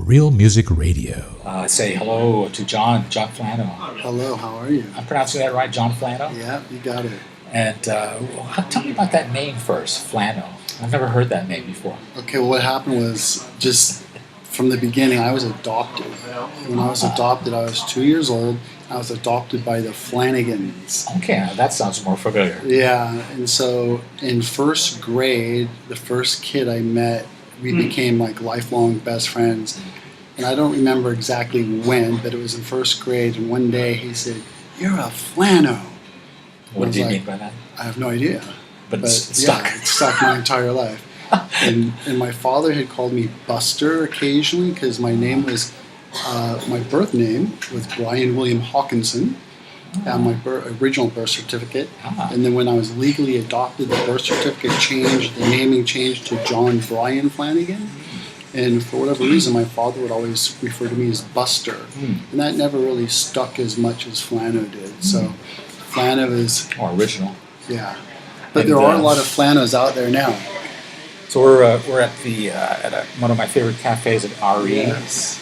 Real Music Radio. Say hello to John Flano. Hello, how are you? I'm pronouncing that right, John Flano? Yeah, you got it. And tell me about that name first, Flano. I've never heard that name before. Okay, well, what happened was just from the beginning, I was adopted. When I was adopted, I was 2 years old. I was adopted by the Flanagans. Okay, that sounds more familiar. Yeah, and so in first grade, the first kid I met, we became like lifelong best friends. And I don't remember exactly when, but it was in first grade. And one day he said, "You're a Flano." What do you mean by that? I have no idea. But it's stuck. Yeah, it stuck my entire life. And my father had called me Buster occasionally because my name was, my birth name was Brian William Hawkinson, and my original birth certificate. And then when I was legally adopted, the birth certificate changed, the naming changed to John Brian Flanagan. And for whatever reason, my father would always refer to me as Buster. And that never really stuck as much as Flano did. So Flano is... More original. Yeah. But there are a lot of Flanos out there now. So we're at the one of my favorite cafes at RE. Yes.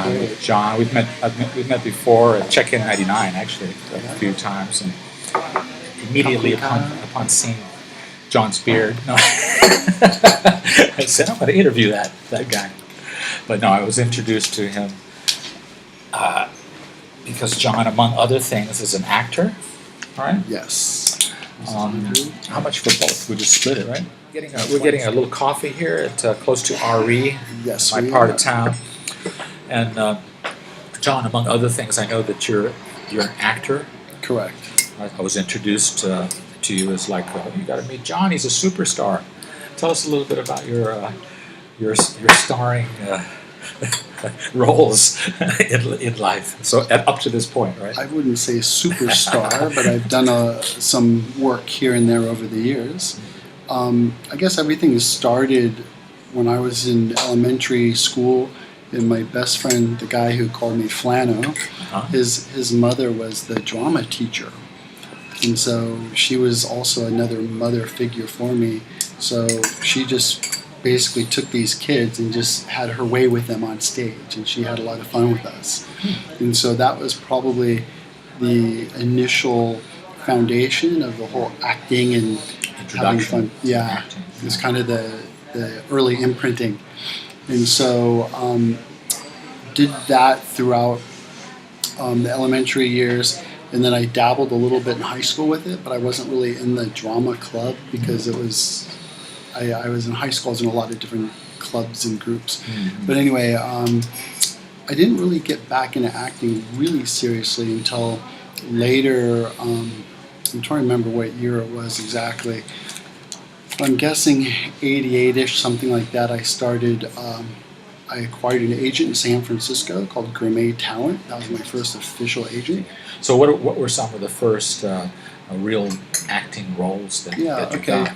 With John. We've met before at Check-In 99 actually a few times, and immediately upon seeing John's beard, no, I said I'm going to interview that guy. But no, I was introduced to him because John, among other things, is an actor, right? Yes. How much for both? We just split it, right? We're getting a little coffee here at close to RE, Yes, my part of town. And John, among other things, I know that you're an actor. Correct. I was introduced to you as like, you got to meet John. He's a superstar. Tell us a little bit about your starring roles in life. So up to this point, right? I wouldn't say superstar, but I've done some work here and there over the years. I guess everything started when I was in elementary school, and my best friend, the guy who called me Flano, his mother was the drama teacher. And so she was also another mother figure for me. So she just basically took these kids and just had her way with them on stage, and she had a lot of fun with us. And so that was probably the initial foundation of the whole acting and having fun. Yeah, it was kind of the early imprinting. And so did that throughout the elementary years, and then I dabbled a little bit in high school with it, but I wasn't really in the drama club because it was, I was in high school, I was in a lot of different clubs and groups. But anyway, I didn't really get back into acting really seriously until later. I'm trying to remember what year it was exactly. I'm guessing 88-ish, something like that. I acquired an agent in San Francisco called Gourmet Talent. That was my first official agent. So what were some of the first real acting roles that you got?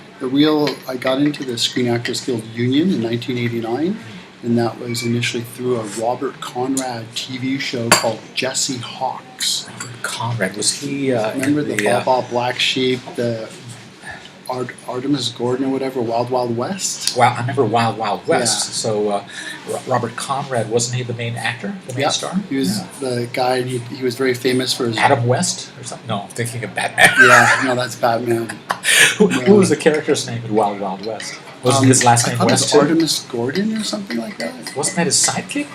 I got into the Screen Actors Guild Union in 1989, and that was initially through a Robert Conrad TV show called Jesse Hawks. Robert Conrad, was he... remember the Baba Black Sheep, the Artemis Gordon or whatever, Wild Wild West? Wow, I remember Wild Wild West. Yeah. So Robert Conrad, wasn't he the main actor, the main star? He was the guy, and he was very famous for his... Adam West or something? No, I'm thinking of Batman. Yeah, no, that's Batman. Who was the character's name in Wild Wild West? Wasn't his last name West too? Artemis Gordon or something like that? Wasn't that his sidekick?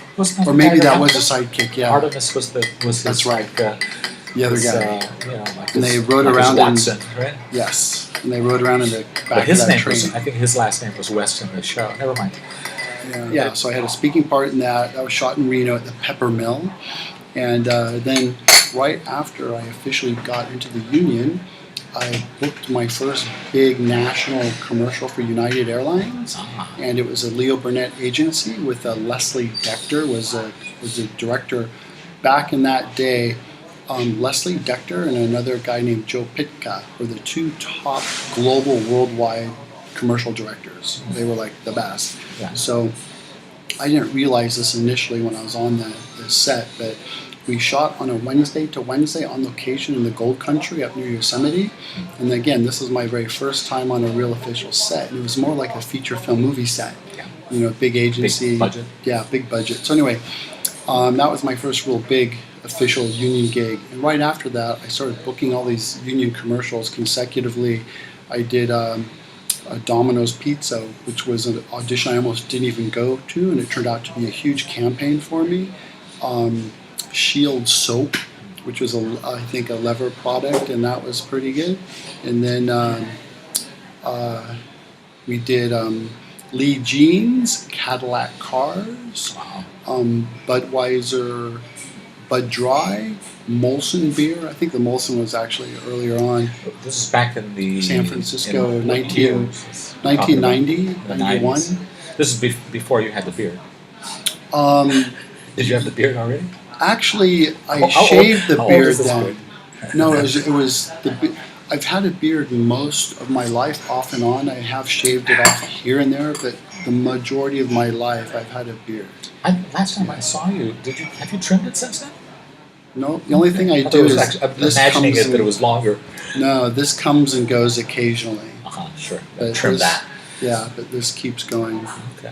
Or maybe that was a sidekick, yeah. Artemis was his... That's right. The other guy. Like and they rode around Watson, right? Yes. And they rode around in the back of that train. I think his last name was West in the show. Never mind. Yeah, so I had a speaking part in that. That was shot in Reno at the Pepper Mill. And then right after I officially got into the union, I booked my first big national commercial for United Airlines. And it was a Leo Burnett agency with Leslie Decter was a director. Back in that day, Leslie Decter and another guy named Joe Pitka were the two top global worldwide commercial directors. They were like the best. Yeah. So I didn't realize this initially when I was on the set, but we shot on a Wednesday to Wednesday on location in the Gold Country up near Yosemite. And again, this was my very first time on a real official set. And it was more like a feature film movie set. Yeah. big agency. Big budget. Yeah, big budget. So anyway, that was my first real big official union gig. And right after that, I started booking all these union commercials consecutively. I did a Domino's Pizza, which was an audition I almost didn't even go to, and it turned out to be a huge campaign for me. Shield soap, which was I think a leather product, and that was pretty good. And then we did Lee Jeans, Cadillac Cars, Budweiser, Bud Dry, Molson beer. I think the Molson was actually earlier on. This is back in the San Francisco, 1990, 91. This is before you had the beard. Did you have the beard already? Actually, I shaved the how old beard is this then. beard? No, it was I've had a beard most of my life, off and on. I have shaved it off here and there, but the majority of my life, I've had a beard. Last time I saw you, have you trimmed it since then? No, the only thing I do is I'm imagining it that it was longer. No, this comes and goes occasionally. Sure. But Trim that. Yeah, but this keeps going. Okay.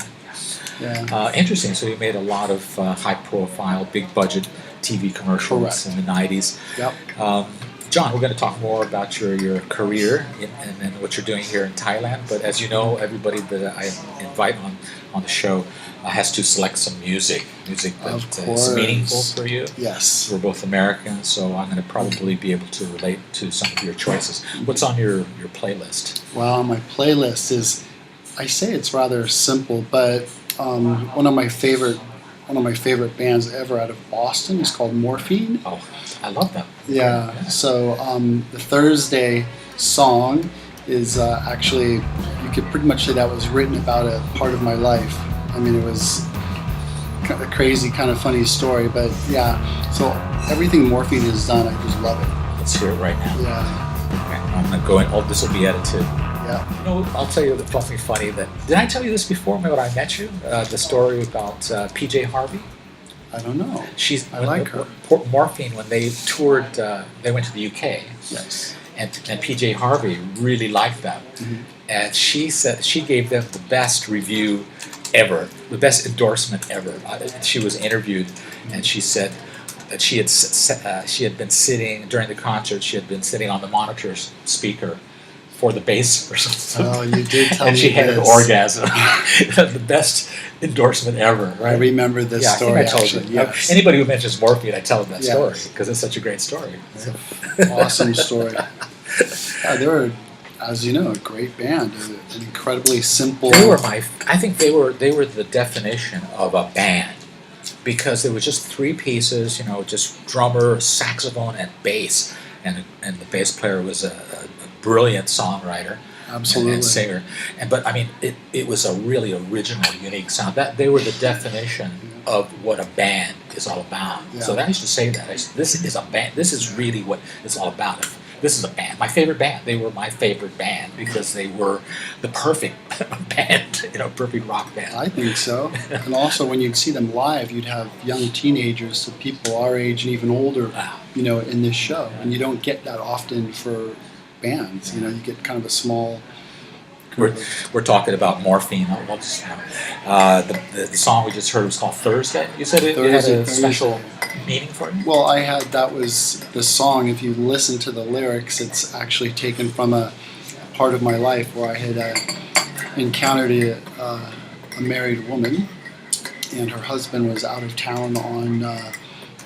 Yeah. Interesting. So you made a lot of high-profile, big-budget TV commercials Correct. in the 90s. Yep. John, we're going to talk more about your career and what you're doing here in Thailand. But as you know, everybody that I invite on the show has to select some music that is meaningful for you. Yes. We're both Americans, so I'm going to probably be able to relate to some of your choices. What's on your playlist? Well, my playlist is, I say it's rather simple, but one of my favorite bands ever out of Boston is called Morphine. Oh, I love them. Yeah. So the Thursday song is actually, you could pretty much say that was written about a part of my life. I mean, it was a crazy, kind of funny story, but yeah. So everything Morphine has done, I just love it. Let's hear it right now. Yeah. Okay, I'm not going. Oh, this will be edited. Yeah. I'll tell you something funny. Did I tell you this before when I met you? The story about PJ Harvey. I don't know. I like her. Morphine, when they toured, they went to the UK. Yes. And PJ Harvey really liked them. Mm-hmm. And she said she gave them the best review ever, the best endorsement ever. She was interviewed, and she said that she had been sitting during the concert. She had been sitting on the monitor speaker for the bass or something. Oh, you did tell me and she had this. an orgasm. The best endorsement ever. Right? I remember this story. I think I told you. Yes. Anybody who mentions Morphine, I tell them that Yes. story because it's such a great story. It's an awesome story. They were, as you know, a great band. An incredibly simple. I think they were the definition of a band because there was just three pieces. Just drummer, saxophone, and bass, and the bass player was a brilliant songwriter. Absolutely. And singer. But I mean, it was a really original, unique sound. That they were the definition of what a band is all about. Yeah. So I used to say that. This is a band. This is really what it's all about. This is a band. My favorite band. They were my favorite band because they were the perfect band, perfect rock band. I think so. And also, when you'd see them live, you'd have young teenagers, so people our age and even older, in this show. And you don't get that often for bands. You get kind of a small. We're talking about Morphine. The song we just heard was called Thursday. You said it had a special meaning for you? Well, that was the song. If you listen to the lyrics, it's actually taken from a part of my life where I had encountered a married woman, and her husband was out of town on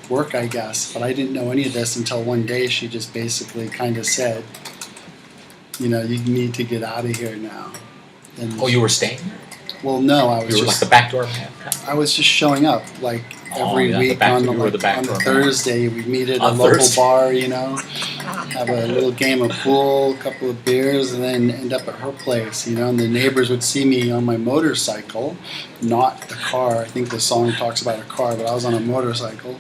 work, I guess. But I didn't know any of this until one day she just basically kind of said, you need to get out of here now. And you were staying there? Well, no, I was You were just like the backdoor man? I was just showing up, like every week on the Thursday. We'd meet at a local bar, have a little game of pool, a couple of beers, and then end up at her place, and the neighbors would see me on my motorcycle, not the car. I think the song talks about a car, but I was on a motorcycle.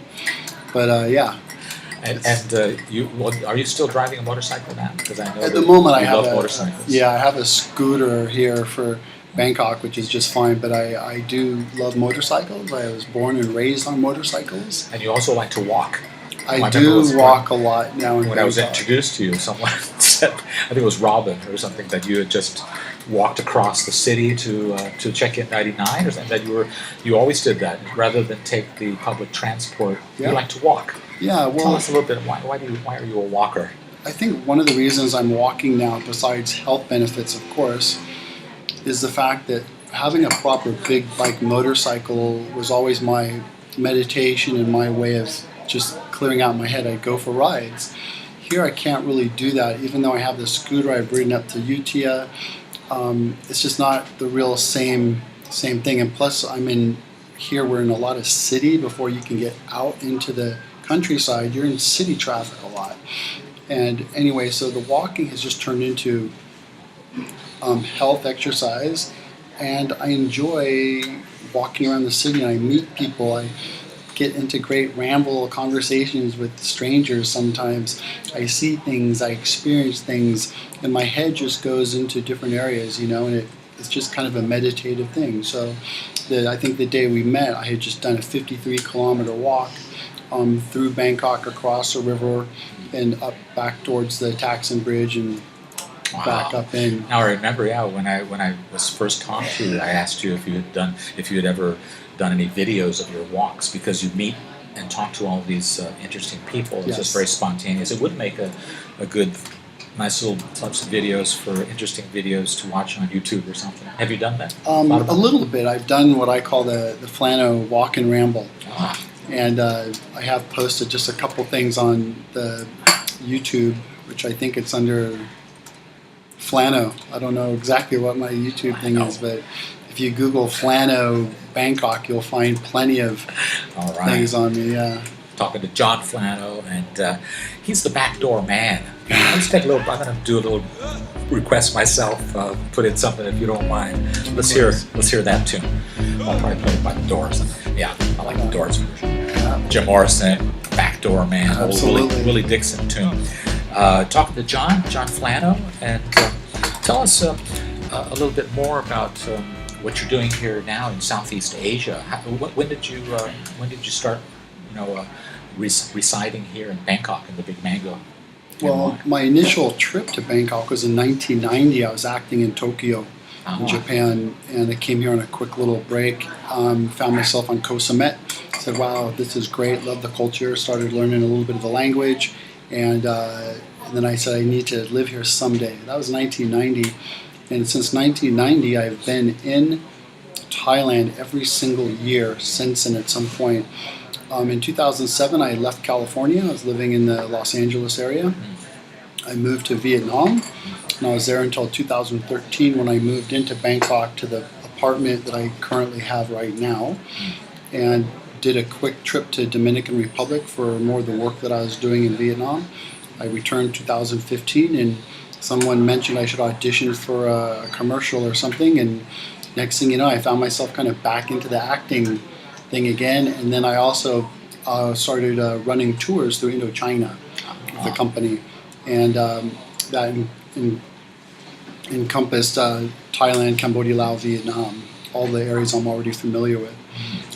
But yeah. And are you still driving a motorcycle now? Because I know at the moment I love have motorcycles. I have a scooter here for Bangkok, which is just fine. But I do love motorcycles. I was born and raised on motorcycles. And you also like to walk. I do walk a lot now. When I was introduced to you, someone said, I think it was Robin or something, that you had just walked across the city to check in 99, or something, that you always did that rather than take the public transport? Yeah. You like to walk. Yeah, well, Tell us a little bit. Why are you a walker? I think one of the reasons I'm walking now, besides health benefits, of course, is the fact that having a proper big bike motorcycle was always my meditation and my way of just clearing out my head. I'd go for rides. Here I can't really do that, even though I have the scooter I've ridden up to Utia. It's just not the real same thing. And plus, we're in a lot of city. Before you can get out into the countryside, you're in city traffic a lot. And anyway, so the walking has just turned into health exercise, and I enjoy walking around the city, and I meet people. I get into great ramble conversations with strangers sometimes. I see things, I experience things, and my head just goes into different areas, and it's just kind of a meditative thing. So I think the day we met, I had just done a 53-kilometer walk through Bangkok, across a river, and up back towards the Taksim Bridge, and back up in. Now I remember, when I was first talking to you, I asked you if you had ever done any videos of your walks, because you meet and talk to all these interesting people. It's Yes. just very spontaneous. It would make a good, nice little clubs of videos for interesting videos to watch on YouTube or something. Have you done that? A little bit. I've done what I call the Flano walk and ramble. Ah. And I have posted just a couple things on the YouTube, which I think it's under Flano. I don't know exactly what my YouTube thing is, but if you Google Flano Bangkok, you'll find plenty of things on me. Yeah. Talking to John Flano, and he's the backdoor man. I'm going to do a little request myself. Put in something if you don't mind. Let's hear that tune. I'll probably play it by the Doors. Yeah, I like the Doors version. Jim Morrison, Backdoor Man, old Willie Dixon tune. Talking to John Flano, and tell us a little bit more about what you're doing here now in Southeast Asia. When did you start, residing here in Bangkok in the Big Mango? Well, my initial trip to Bangkok was in 1990. I was acting in Tokyo, in Japan, and I came here on a quick little break. Found myself on Koh Samet. Said, wow, this is great, love the culture. Started learning a little bit of the language, and then I said, I need to live here someday. That was 1990, and since 1990, I've been in Thailand every single year since, and at some point. In 2007, I left California. I was living in the Los Angeles area. I moved to Vietnam, and I was there until 2013 when I moved into Bangkok to the apartment that I currently have right now, and did a quick trip to Dominican Republic for more of the work that I was doing in Vietnam. I returned 2015, and someone mentioned I should audition for a commercial or something, and next thing you know, I found myself kind of back into the acting thing again, and then I also started running tours through Indochina with the company, and that encompassed Thailand, Cambodia, Laos, Vietnam, all the areas I'm already familiar with.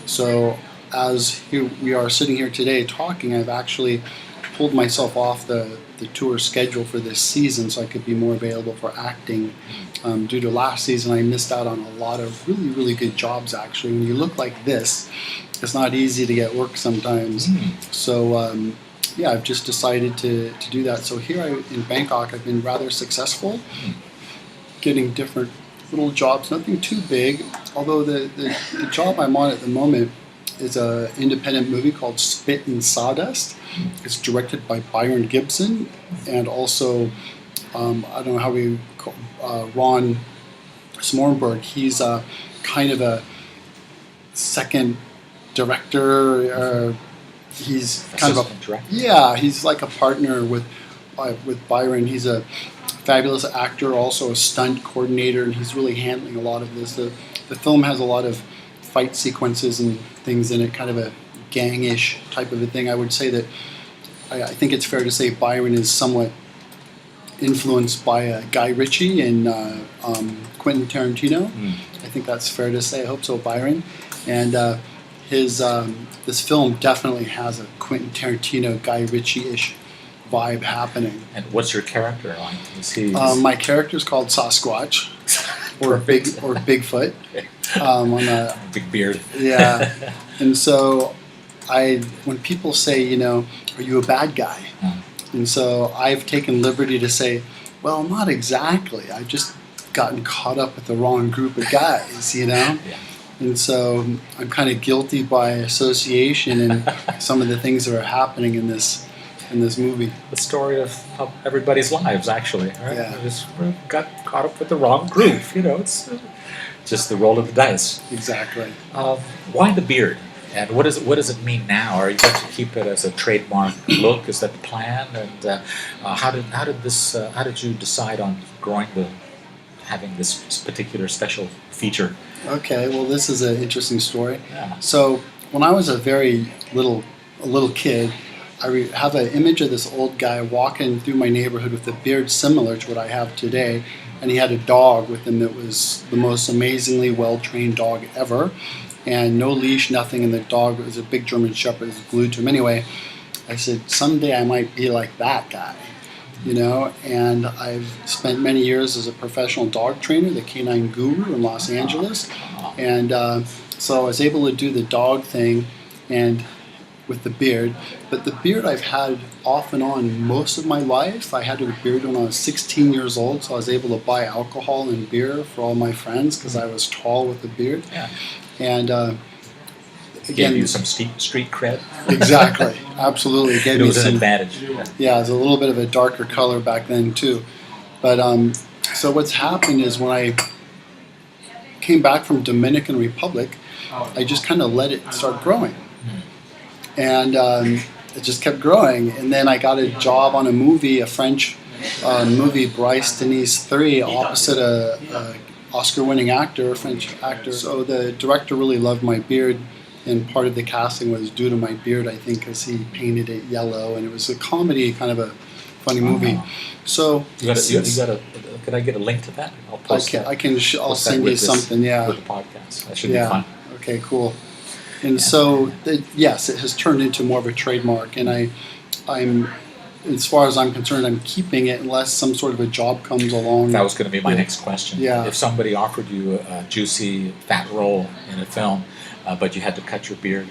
So as we are sitting here today talking, I've actually pulled myself off the tour schedule for this season so I could be more available for acting. Due to last season, I missed out on a lot of really, really good jobs, actually. When you look like this, it's not easy to get work sometimes. So, I've just decided to do that. So here in Bangkok, I've been rather successful, getting different little jobs, nothing too big, although the job I'm on at the moment is an independent movie called Spit and Sawdust. It's directed by Byron Gibson, and also, I don't know how we call Ron Smornberg. He's kind of a second director. He's kind of a director. Yeah, he's like a partner with Byron. He's a fabulous actor, also a stunt coordinator, and he's really handling a lot of this. The film has a lot of fight sequences and things in it, kind of a gang-ish type of a thing. I would say that I think it's fair to say Byron is somewhat influenced by Guy Ritchie and Quentin Tarantino. I think that's fair to say. I hope so, Byron. And this film definitely has a Quentin Tarantino, Guy Ritchie-ish vibe happening. And what's your character like? My character's called Sasquatch. or Perfect. Bigfoot on a Big beard. yeah. And so when people say, are you a bad guy? And so I've taken liberty to say, well, not exactly. I've just gotten caught up with the wrong group of guys, Yeah. And so I'm kind of guilty by association in some of the things that are happening in this movie. The story of everybody's lives, actually. Right? Yeah. We just got caught up with the wrong group. It's just the roll of the dice. Exactly. Why the beard? And what does it mean now? Are you going to keep it as a trademark look? Is that the plan? And how did you decide on having this particular special feature? Okay, well, this is an interesting story. Yeah. So when I was a very little kid, I have an image of this old guy walking through my neighborhood with a beard similar to what I have today, and he had a dog with him that was the most amazingly well-trained dog ever, and no leash, nothing, and the dog was a big German Shepherd, was glued to him. Anyway, I said, someday I might be like that guy, and I've spent many years as a professional dog trainer, the canine guru in Los Angeles, and so I was able to do the dog thing and with the beard, but the beard I've had off and on most of my life. I had a beard when I was 16 years old, so I was able to buy alcohol and beer for all my friends because I was tall with a beard. Yeah. And Gave again, you some street cred. exactly, absolutely. It gave It me was an some advantage. Yeah, it was a little bit of a darker color back then too. But so what's happened is when I came back from Dominican Republic, I just kind of let it start growing. And it just kept growing. And then I got a job on a French movie, Bryce Denise 3, opposite a Oscar-winning actor, French actor. So the director really loved my beard, and part of the casting was due to my beard, I think, because he painted it yellow, and it was a comedy, kind of a funny movie. So You got a. Could I get a link to that? I'll post that. I'll Post that send with you this- something. Yeah. With the podcast. That should be fun. Okay. Cool. And so, yes, it has turned into more of a trademark, and I'm, as far as I'm concerned, I'm keeping it unless some sort of a job comes along. That was going to be my next question. Yeah. If somebody offered you a juicy, fat role in a film, but you had to cut your beard,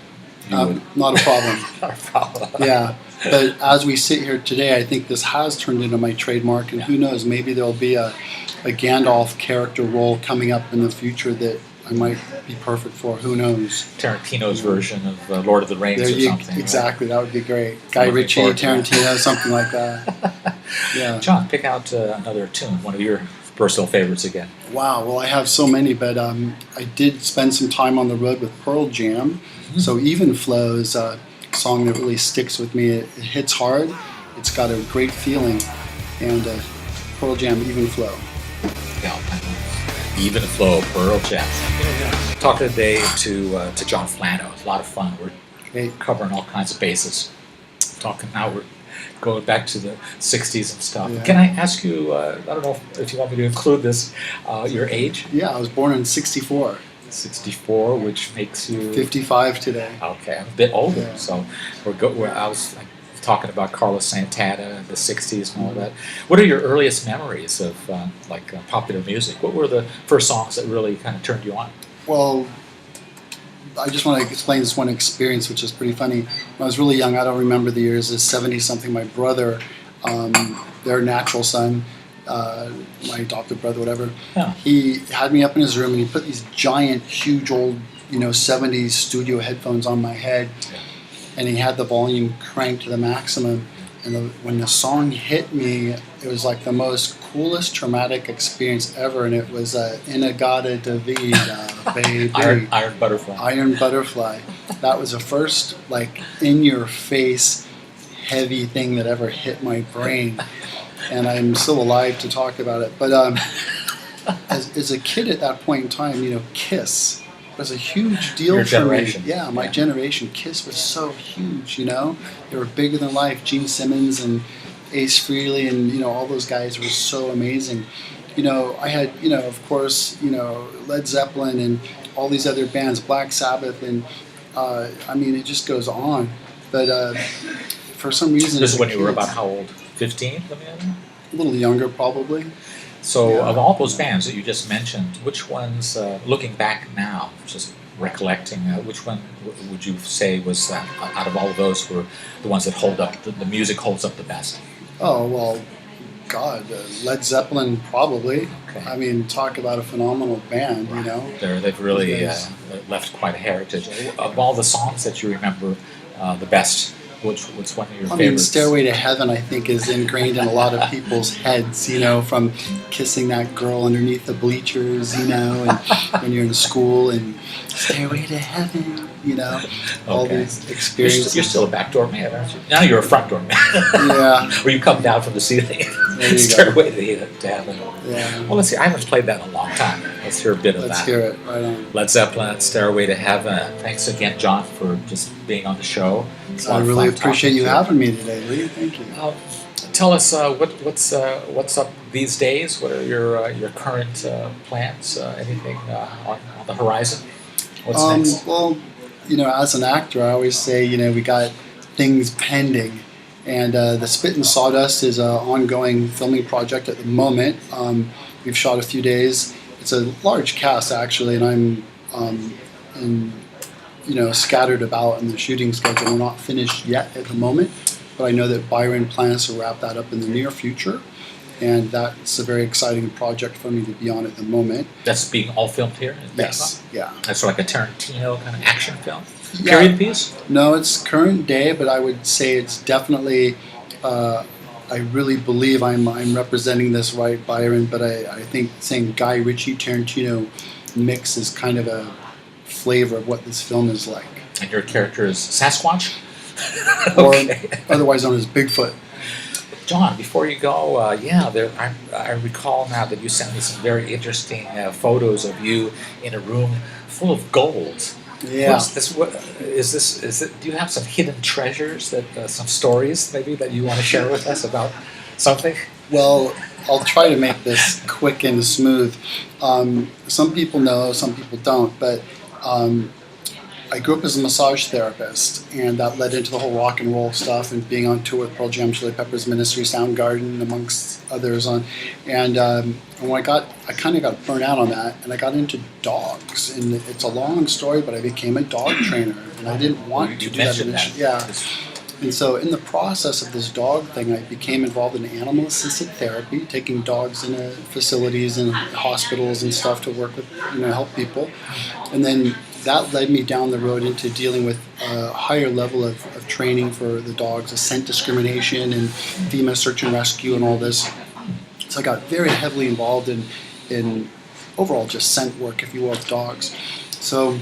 you would. Not a problem. Not a problem. Yeah. But as we sit here today, I think this has turned into my trademark, and who knows, maybe there'll be a Gandalf character role coming up in the future that I might be perfect for. Who knows? Tarantino's version of Lord of the Rings or something. Exactly. Right? That would be great. Guy Looking Ritchie, forward to that. Tarantino, something like that. Yeah. John, pick out another tune, one of your personal favorites again. Wow. Well, I have so many, but I did spend some time on the road with Pearl Jam. So Even Flow is a song that really sticks with me. It hits hard. It's got a great feeling. And Pearl Jam, Even Flow. Yeah, Even Flow, Pearl Jam. Talking today to John Flano. It's a lot of fun. We're covering all kinds of bases. We're going back to the 60s and stuff. Yeah. Can I ask you, I don't know if you want me to include this, your age? Yeah, I was born in 64. 64, which makes you 55 today. Okay, I'm a bit older, Yeah. so I was talking about Carlos Santana, the '60s, and all that. What are your earliest memories of popular music? What were the first songs that really kind of turned you on? Well, I just want to explain this one experience, which is pretty funny. When I was really young, I don't remember the years, is 70-something, my brother, their natural son, my adopted brother, whatever, Yeah. he had me up in his room and he put these giant, huge old, 70s studio headphones on my head, and he had the volume cranked to the maximum. And when the song hit me, it was like the most coolest traumatic experience ever, and it was Inagata Davida, baby. Iron Butterfly. Iron Butterfly. That was the first, in-your-face, heavy thing that ever hit my brain. And I'm still alive to talk about it. But as a kid at that point in time, Kiss was a huge deal Your for generation. me. Yeah, my generation. Kiss was so huge, They were bigger than life. Gene Simmons and Ace Frehley and, all those guys were so amazing. I had, of course, Led Zeppelin and all these other bands, Black Sabbath, and it just goes on. But for some reason... This is as a when you were kid- about how old? 15? A little younger, probably. So, Yeah. of all those bands that you just mentioned, which ones, looking back now, just recollecting, which one would you say was, out of all of those, were the ones that hold up, the music holds up the best? Oh, well, God, Led Zeppelin probably. Okay. I mean, talk about a phenomenal band, you know. They've really Yes. left quite a heritage. Of all the songs that you remember the best, what's one of your I mean, favorites? Stairway to Heaven, I think, is ingrained in a lot of people's heads, you know, from kissing that girl underneath the bleachers, you know, and when you're in school and Stairway to Heaven, you know, all Okay. these experiences. You're still a backdoor man, aren't you? Now you're a front door man. Yeah, Where you come down from the ceiling, There you stairway to heaven. yeah. Well, let's see. I haven't played that in a long time. Let's hear a bit of Let's that. hear it. Right on. Led Zeppelin, Stairway to Heaven. Thanks again, John, for just being on the show. It's a lot I of really fun appreciate talking you to having me today, Lee. Thank you. Tell us what's up these days. What are your current plans? Anything on the horizon? What's next? Well, you know, as an actor, I always say, you know, we got things pending. And the Spit and Sawdust is an ongoing filming project at the moment. We've shot a few days. It's a large cast, actually, and I'm scattered about in the shooting schedule. We're not finished yet at the moment, but I know that Byron plans to wrap that up in the near future. And that's a very exciting project for me to be on at the moment. That's being all filmed here in Bangkok? Yes, yeah. That's like a Tarantino kind of action film? Yeah. Period piece? No, it's current day, but I would say it's definitely. I really believe I'm representing this right, Byron. But I think saying Guy Ritchie Tarantino mix is kind of a flavor of what this film is like, And your character is Sasquatch? or Okay. otherwise known as Bigfoot. John, before you go, I recall now that you sent me some very interesting photos of you in a room full of gold. Yeah. What's this? What is this? Is it? Do you have some hidden treasures that some stories maybe that you want to share with us about something? Well, I'll try to make this quick and smooth. Some people know, some people don't, but I grew up as a massage therapist, and that led into the whole rock and roll stuff and being on tour with Pearl Jam, Chili Peppers, Ministry, Soundgarden, amongst others. And when I kind of got burnt out on that, and I got into dogs. And it's a long story, but I became a dog trainer, and I didn't want to do that initially. Yeah. And so in the process of this dog thing, I became involved in animal-assisted therapy, taking dogs into facilities and hospitals and stuff to work with, help people. And then that led me down the road into dealing with a higher level of training for the dogs, scent discrimination and FEMA search and rescue and all this. So I got very heavily involved in overall just scent work, if you will, with dogs. So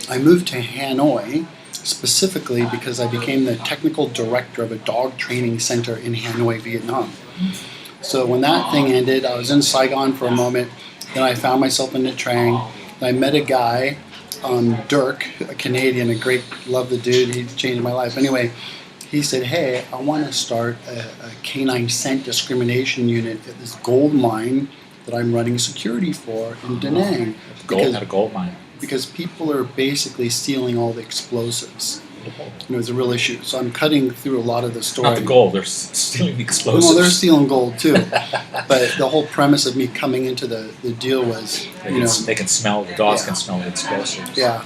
I moved to Hanoi specifically because I became the technical director of a dog training center in Hanoi, Vietnam. So when that thing ended, I was in Saigon for a moment. Then I found myself in Nha Trang. I met a guy, Dirk, a Canadian, love the dude, he changed my life. Anyway, he said, hey, I want to start a canine scent discrimination unit at this gold mine that I'm running security for in Da Nang. At a gold mine. Because people are basically stealing all the explosives. It's a real issue. So I'm cutting through a lot of the story. Not the gold, they're stealing the explosives. Well, they're stealing gold too. But the whole premise of me coming into the deal was, They can smell, the dogs can smell the explosives. Yeah.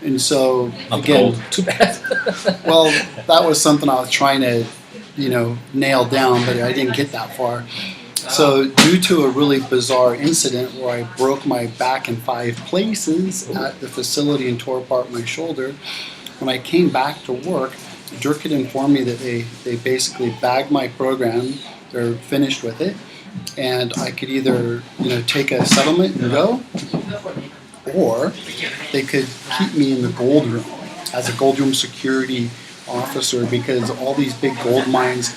And so, Not again, the gold, too bad. well, that was something I was trying to, nail down, but I didn't get that far. So due to a really bizarre incident where I broke my back in 5 places at the facility and tore apart my shoulder, when I came back to work, Dirk had informed me that they basically bagged my program, they're finished with it, and I could either take a settlement and go, or they could keep me in the gold room as a gold room security officer, because all these big gold mines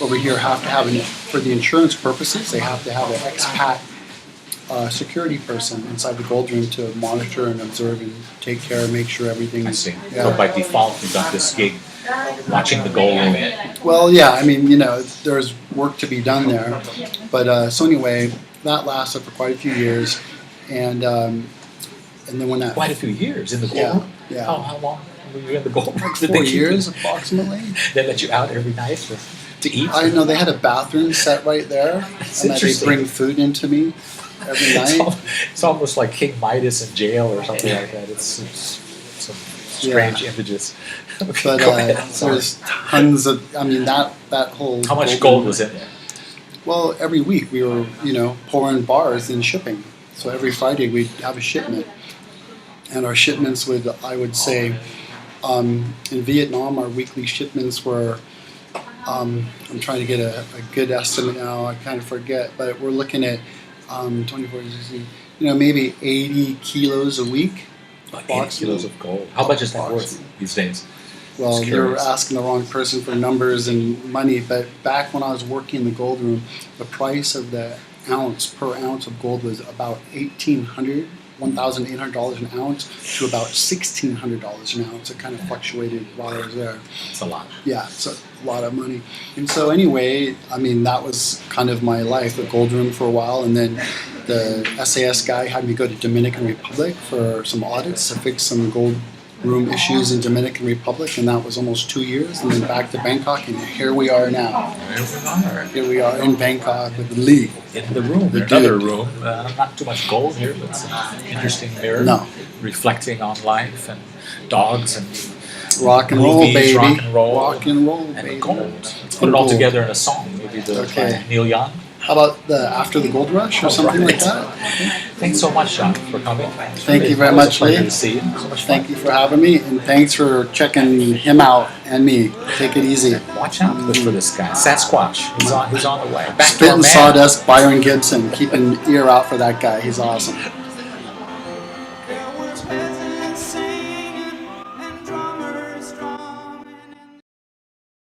over here have to have, for the insurance purposes, they have to have an expat security person inside the gold room to monitor and observe and take care and make sure everything I is. see. Yeah. So by default, you got this gig watching the gold room. Well, yeah, I mean, there's work to be done there. But so anyway, that lasted for quite a few years. And then when that... Quite a few years in the gold room? Yeah. How long were you in the gold room? Like 4 years, approximately. They let you out every night? to eat? I know they had a bathroom set right there, That's and that they interesting. bring food into me every night. It's almost like King Midas in jail or something like that. It's some strange images. Okay, But go ahead. Sorry. there's tons of. I mean, that whole. How much gold was in there? Well, every week we were, pouring bars and shipping. So every Friday we'd have a shipment, and our shipments would, I would say, in Vietnam, our weekly shipments were. I'm trying to get a good estimate now. I kind of forget, but we're looking at 24, maybe 80 kilos a week. 80 kilos of gold. How much is that worth these days? Well, Just you're curious. asking the wrong person for numbers and money, but back when I was working in the gold room, the price of the per ounce of gold was about $1,800 an ounce to about $1,600 an ounce. It kind of fluctuated while I was there. It's a lot. Yeah, it's a lot of money. And so anyway, I mean, that was kind of my life, the gold room for a while, and then the SAS guy had me go to Dominican Republic for some audits to fix some gold room issues in Dominican Republic, and that was almost 2 years, and then back to Bangkok, and here we are now. Here we are in Bangkok with Lee. In the room, The another dude. room. Not too much gold here, but it's an interesting mirror. No. Reflecting on life and dogs and Rock and roll, movies, baby. rock and roll, Rock and roll, and baby. gold. Let's put it all Gold. together in a song. Maybe the Okay. Neil Young. How about the After the Gold Rush or something like that? Thanks so much, Sean, for coming. Thank you very Always much, a pleasure Lee. to see you. So much fun. Thank you for having me, and thanks for checking him out and me. Take it easy. Watch out for this guy, Sasquatch. He's on the way. Back to our Spitting man. sawdust, Byron Gibson. Keep an ear out for that guy. He's awesome.